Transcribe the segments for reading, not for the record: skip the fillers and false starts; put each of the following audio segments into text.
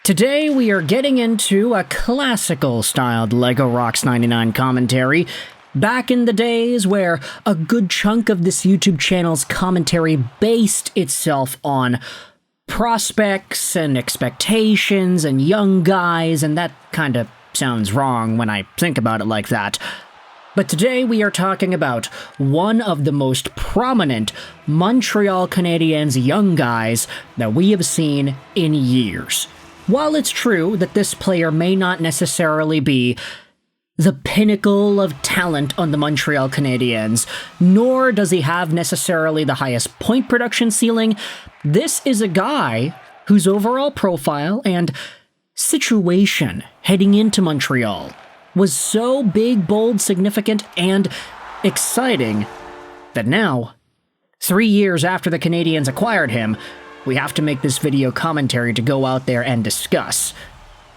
Today we are getting into a classical-styled LEGO Rocks 99 commentary, back in the days where a good chunk of this YouTube channel's commentary based itself on prospects and expectations and young guys, and that kind of sounds wrong when I think about it like that. But today we are talking about one of the most prominent Montreal Canadiens young guys that we have seen in years. While it's true that this player may not necessarily be the pinnacle of talent on the Montreal Canadiens, nor does he have necessarily the highest point production ceiling, this is a guy whose overall profile and situation heading into Montreal was so big, bold, significant, and exciting that now, 3 years after the Canadiens acquired him, we have to make this video commentary to go out there and discuss.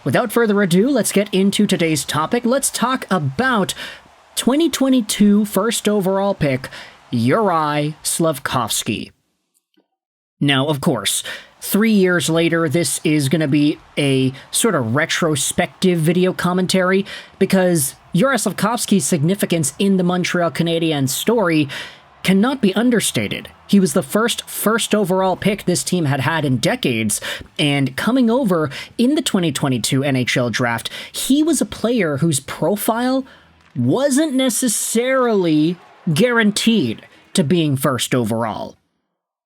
Without further ado, let's get into today's topic. Let's talk about 2022 first overall pick, Juraj Slafkovsky. Now, of course, 3 years later, this is going to be a sort of retrospective video commentary because Juraj Slafkovsky's significance in the Montreal Canadiens story cannot be understated. He was the first overall pick this team had had in decades, and coming over in the 2022 NHL Draft, he was a player whose profile wasn't necessarily guaranteed to being first overall.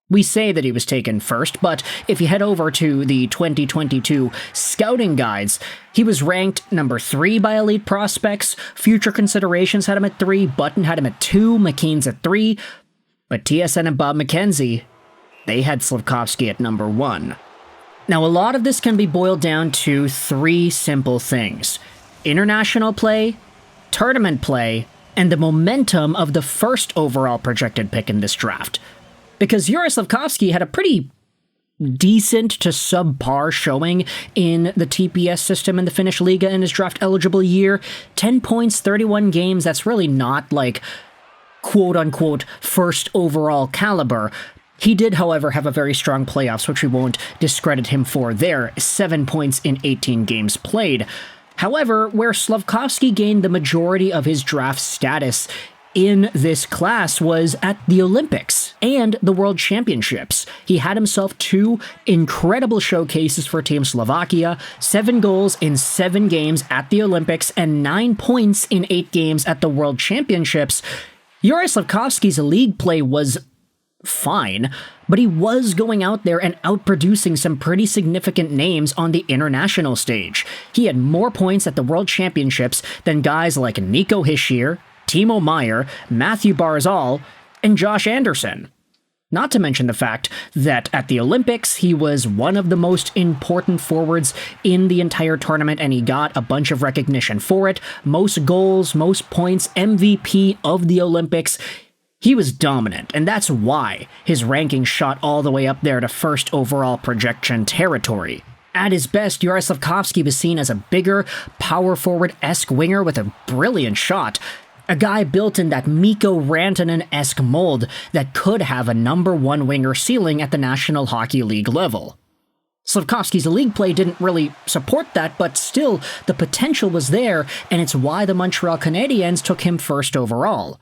We say that he was taken first, but if you head over to the 2022 scouting guides, he was ranked number 3 by elite prospects. Future considerations had him at 3, Button had him at 2, McKean's at 3, but TSN and Bob McKenzie, they had Slafkovsky at number 1. Now, a lot of this can be boiled down to 3 simple things: international play, tournament play, and the momentum of the first overall projected pick in this draft. Because Juraj Slafkovsky had a pretty decent to subpar showing in the TPS system in the Finnish Liga in his draft-eligible year. 10 points, 31 games, that's really not like quote-unquote first overall caliber. He did, however, have a very strong playoffs, which we won't discredit him for there. 7 points in 18 games played. However, where Slafkovsky gained the majority of his draft status in this class was at the Olympics and the World Championships. He had himself 2 incredible showcases for Team Slovakia, 7 goals in 7 games at the Olympics, and 9 points in 8 games at the World Championships. Juraj Slafkovsky's league play was fine, but he was going out there and outproducing some pretty significant names on the international stage. He had more points at the World Championships than guys like Nico Hischier, Timo Meier, Matthew Barzal, and Josh Anderson. Not to mention the fact that at the Olympics, he was one of the most important forwards in the entire tournament, and he got a bunch of recognition for it. Most goals, most points, MVP of the Olympics. He was dominant, and that's why his ranking shot all the way up there to first overall projection territory. At his best, Juraj Slafkovsky was seen as a bigger, power forward-esque winger with a brilliant shot. A guy built in that Mikko Rantanen-esque mold that could have a number 1 winger ceiling at the National Hockey League level. Slafkovsky's league play didn't really support that, but still, the potential was there, and it's why the Montreal Canadiens took him first overall.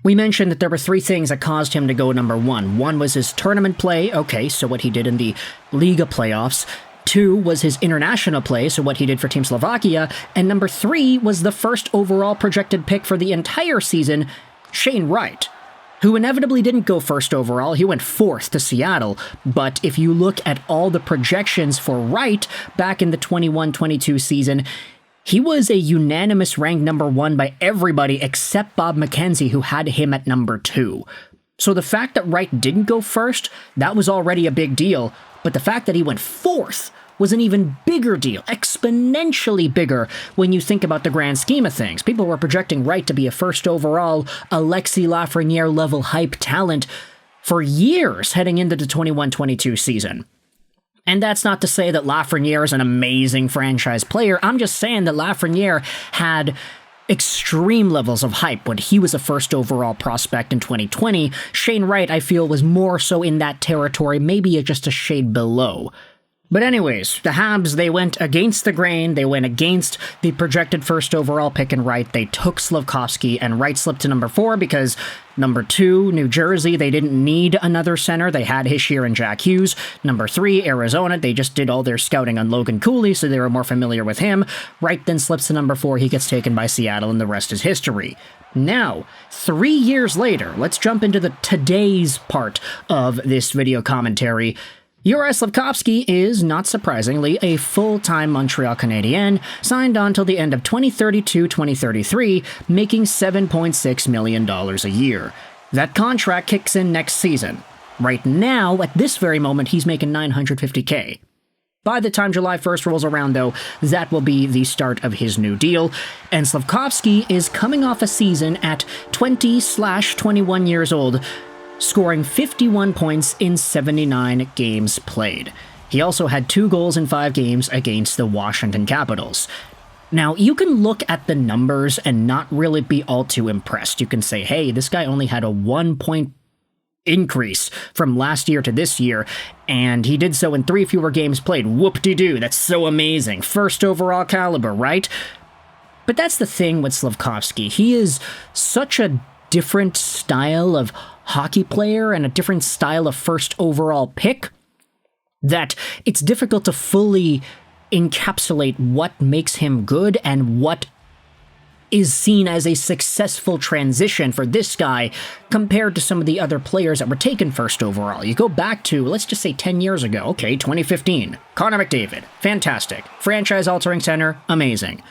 We mentioned that there were 3 things that caused him to go number 1. One was his tournament play, okay, so what he did in the Liga playoffs. 2 was his international play, so what he did for Team Slovakia, and number 3 was the first overall projected pick for the entire season, Shane Wright, who inevitably didn't go first overall. He went 4th to Seattle, but if you look at all the projections for Wright back in the 21-22 season, he was a unanimous ranked number 1 by everybody except Bob McKenzie, who had him at number 2. So the fact that Wright didn't go first, that was already a big deal, but the fact that he went 4th was an even bigger deal, exponentially bigger when you think about the grand scheme of things. People were projecting Wright to be a first overall Alexis Lafreniere level hype talent for years heading into the 21-22 season. And that's not to say that Lafreniere is an amazing franchise player. I'm just saying that Lafreniere had extreme levels of hype when he was a first overall prospect in 2020. Shane Wright, I feel, was more so in that territory, maybe just a shade below. But anyways, the Habs, they went against the grain, they went against the projected first overall pick in right, they took Slafkovsky, and Wright slipped to number 4 because number 2, New Jersey, they didn't need another center, they had Hischier and Jack Hughes. Number 3, Arizona, they just did all their scouting on Logan Cooley, so they were more familiar with him. Wright then slips to number 4, he gets taken by Seattle, and the rest is history. Now, 3 years later, let's jump into the today's part of this video commentary. Juraj Slafkovsky is, not surprisingly, a full-time Montreal Canadien, signed on till the end of 2032-2033, making $7.6 million a year. That contract kicks in next season. Right now, at this very moment, he's making $950K. By the time July 1st rolls around, though, that will be the start of his new deal, and Slafkovsky is coming off a season at 20/21 years old, scoring 51 points in 79 games played. He also had 2 goals in 5 games against the Washington Capitals. Now, you can look at the numbers and not really be all too impressed. You can say, hey, this guy only had a 1-point increase from last year to this year, and he did so in 3 fewer games played. Whoop-de-doo, that's so amazing. First overall caliber, right? But that's the thing with Slafkovsky. He is such a different style of hockey player and a different style of first overall pick that it's difficult to fully encapsulate what makes him good and what is seen as a successful transition for this guy compared to some of the other players that were taken first overall. You go back to, let's just say 10 years ago, okay, 2015, Connor McDavid, fantastic. Franchise-altering center, amazing.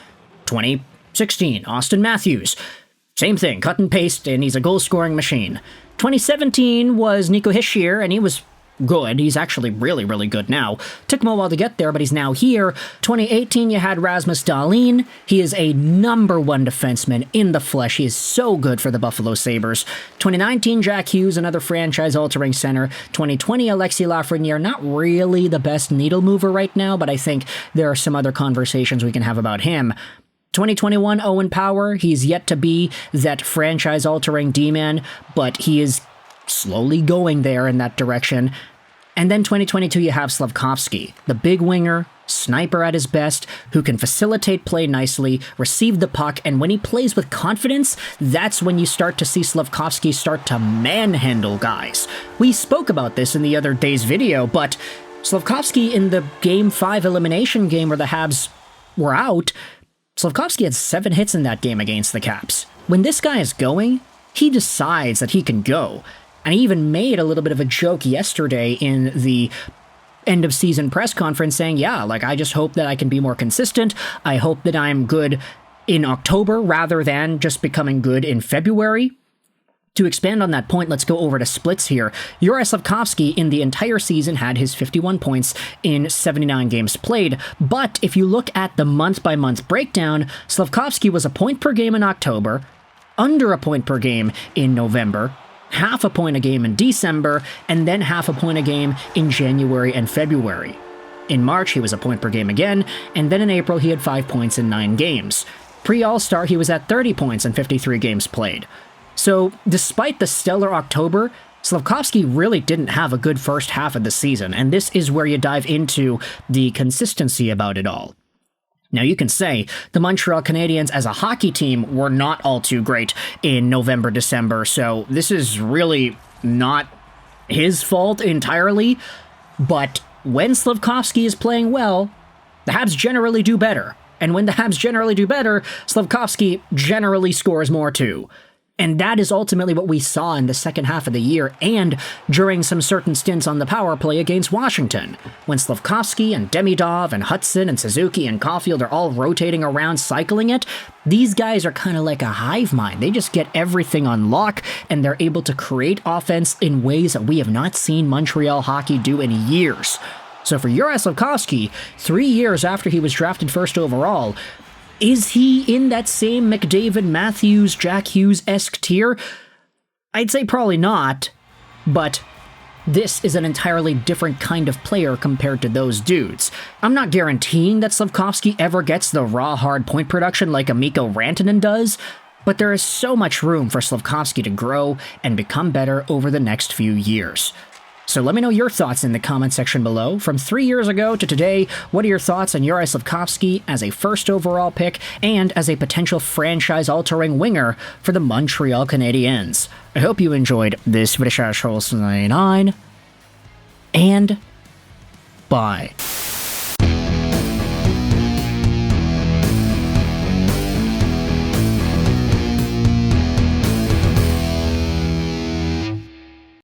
2016, Austin Matthews, same thing, cut and paste, and he's a goal-scoring machine. 2017 was Nico Hischier, and he was good. He's actually really, really good now. Took him a while to get there, but he's now here. 2018, you had Rasmus Dahlin. He is a #1 defenseman in the flesh. He is so good for the Buffalo Sabres. 2019, Jack Hughes, another franchise-altering center. 2020, Alexis Lafreniere, not really the best needle mover right now, but I think there are some other conversations we can have about him. 2021, Owen Power, he's yet to be that franchise-altering D-man, but he is slowly going there in that direction. And then 2022, you have Slafkovsky, the big winger, sniper at his best, who can facilitate play nicely, receive the puck, and when he plays with confidence, that's when you start to see Slafkovsky start to manhandle guys. We spoke about this in the other day's video, but Slafkovsky in the Game 5 elimination game where the Habs were out, Slafkovsky had 7 hits in that game against the Caps. When this guy is going, he decides that he can go. And he even made a little bit of a joke yesterday in the end-of-season press conference saying, yeah, like, I just hope that I can be more consistent. I hope that I'm good in October rather than just becoming good in February. To expand on that point, let's go over to splits here. Juraj Slafkovsky in the entire season had his 51 points in 79 games played, but if you look at the month-by-month breakdown, Slafkovsky was a point per game in October, under a point per game in November, half a point a game in December, and then half a point a game in January and February. In March, he was a point per game again, and then in April, he had 5 points in 9 games. Pre-All-Star, he was at 30 points in 53 games played. So, despite the stellar October, Slafkovsky really didn't have a good first half of the season, and this is where you dive into the consistency about it all. Now, you can say the Montreal Canadiens as a hockey team were not all too great in November, December, so this is really not his fault entirely, but when Slafkovsky is playing well, the Habs generally do better. And when the Habs generally do better, Slafkovsky generally scores more too. And that is ultimately what we saw in the second half of the year and during some certain stints on the power play against Washington. When Slafkovsky and Demidov and Hudson and Suzuki and Caulfield are all rotating around, cycling it, these guys are kind of like a hive mind. They just get everything on lock, and they're able to create offense in ways that we have not seen Montreal hockey do in years. So for Juraj Slafkovsky, 3 years after he was drafted first overall, is he in that same McDavid, Matthews, Jack Hughes-esque tier? I'd say probably not, but this is an entirely different kind of player compared to those dudes. I'm not guaranteeing that Slafkovsky ever gets the raw hard point production like a Mikko Rantanen does, but there is so much room for Slafkovsky to grow and become better over the next few years. So let me know your thoughts in the comment section below. From 3 years ago to today, what are your thoughts on Juraj Slafkovsky as a first overall pick and as a potential franchise-altering winger for the Montreal Canadiens? I hope you enjoyed this video, and bye.